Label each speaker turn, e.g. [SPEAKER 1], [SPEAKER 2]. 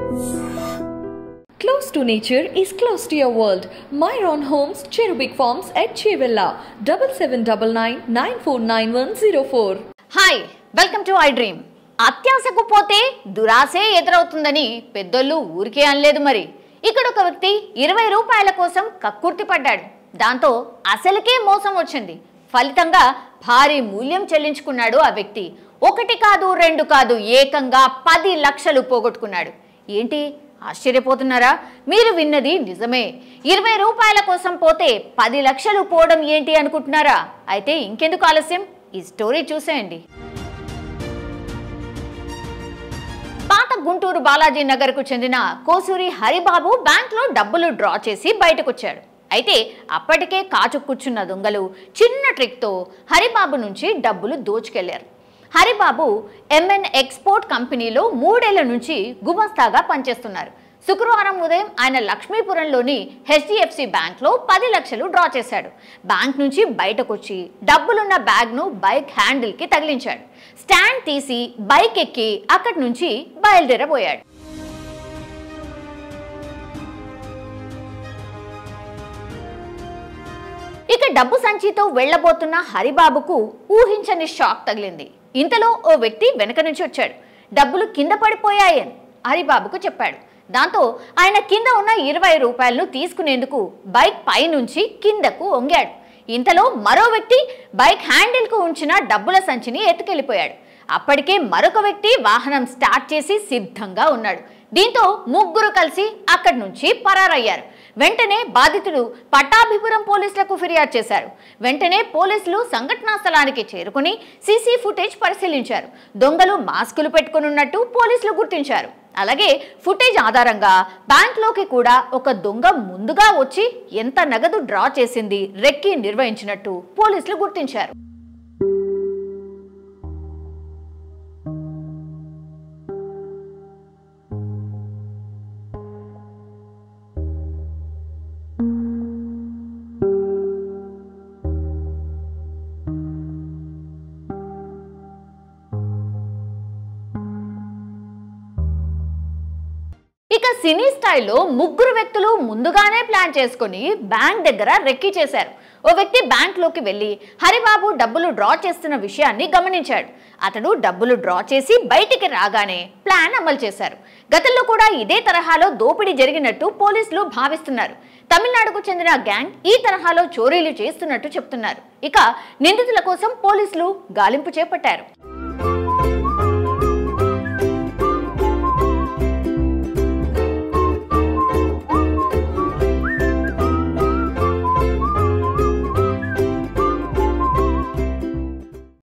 [SPEAKER 1] Close to nature is close to your world. Myron Homes, Cherubic Farms at Chevilla, 7799949104.
[SPEAKER 2] Hi, welcome to I Dream. అత్యాశకు పోతే దురాశే ఎదురవుతుందని పెద్దోళ్ళు ఊరికే అనలేదు. మరి ఇక్కడ ఒక వ్యక్తి 20 రూపాయల కోసం కక్కుర్తి పడ్డాడు. దాంతో అసలుకే మోసం వచ్చింది. ఫలితంగా భారీ మూల్యం చెల్లించుకున్నాడు ఆ వ్యక్తి. 1 కాదు 2 కాదు, ఏకంగా 10 లక్షలు పోగొట్టుకున్నాడు. ఏంటి ఆశ్చర్యపోతున్నారా? మీరు విన్నది నిజమే. 20 రూపాయల కోసం పోతే 10 లక్షలు పోవడం ఏంటి అనుకుంటున్నారా? అయితే ఇంకెందుకు ఆలస్యం, ఈ స్టోరీ చూసేయండి. పాత గుంటూరు బాలాజీ నగర్కు చెందిన కోసూరి హరిబాబు బ్యాంక్లో డబ్బులు డ్రా చేసి బయటకొచ్చాడు. అయితే అప్పటికే కాచు కూర్చున్న దొంగలు చిన్న ట్రిక్తో హరిబాబు నుంచి డబ్బులు దోచుకెళ్లారు. హరిబాబు ఎంఎన్ ఎక్స్పోర్ట్ కంపెనీలో 3 ఏళ్ల నుంచి గుమస్తాగా పనిచేస్తున్నారు. శుక్రవారం ఉదయం ఆయన లక్ష్మీపురంలోని హెచ్డిఎఫ్సి బ్యాంక్లో 10 లక్షలు డ్రా చేశాడు. బ్యాంక్ నుంచి బయటకొచ్చి డబ్బులున్న బ్యాగ్ను బైక్ హ్యాండిల్కి తగిలించాడు. స్టాండ్ తీసి బైక్ ఎక్కి అక్కడి నుంచి బయలుదేరబోయాడు. ఇక డబ్బు సంచితో వెళ్లబోతున్న హరిబాబుకు ఊహించని షాక్ తగిలింది. ఇంతలో ఓ వ్యక్తి వెనక నుంచి వచ్చాడు. డబ్బులు కింద పడిపోయాయని హరిబాబుకు చెప్పాడు. దాంతో ఆయన కింద ఉన్న 20 రూపాయలను తీసుకునేందుకు బైక్ పై నుంచి కిందకు వంగాడు. ఇంతలో మరో వ్యక్తి బైక్ హ్యాండిల్కు ఉంచిన డబ్బుల సంచిని ఎత్తుకెళ్లిపోయాడు. అప్పటికే మరొక వ్యక్తి వాహనం స్టార్ట్ చేసి సిద్ధంగా ఉన్నాడు. దీంతో ముగ్గురు కలిసి అక్కడి నుంచి పరారయ్యారు. వెంటనే బాధితుడు పట్టాభిపురం పోలీసులకు ఫిర్యాదు చేశారు. వెంటనే పోలీసులు సంఘటనా స్థలానికి చేరుకుని సీసీ ఫుటేజ్ పరిశీలించారు. దొంగలు మాస్కులు పెట్టుకున్నట్టు పోలీసులు గుర్తించారు. అలాగే ఫుటేజ్ ఆధారంగా బ్యాంక్లోకి కూడా ఒక దొంగ ముందుగా వచ్చి ఎంత నగదు డ్రా చేసింది రెక్కి నిర్వహించినట్టు పోలీసులు గుర్తించారు. ఇక సినీ స్టైల్లో ముగ్గురు వ్యక్తులు ముందుగానే ప్లాన్ చేసుకుని బ్యాంక్ దగ్గర రెక్కి చేశారు. ఓ వ్యక్తి బ్యాంక్లోకి వెళ్లి హరిబాబు డబ్బులు డ్రా చేస్తున్న విషయాన్ని గమనించాడు. అతడు డబ్బులు డ్రా చేసి బయటికి రాగానే ప్లాన్ అమలు చేశారు. గతంలో కూడా ఇదే తరహాలో దోపిడీ జరిగినట్టు పోలీసులు భావిస్తున్నారు. తమిళనాడుకు చెందిన గ్యాంగ్ ఈ తరహాలో చోరీలు చేస్తున్నట్టు చెప్తున్నారు. ఇక నిందితుల కోసం పోలీసులు గాలింపు చేపట్టారు.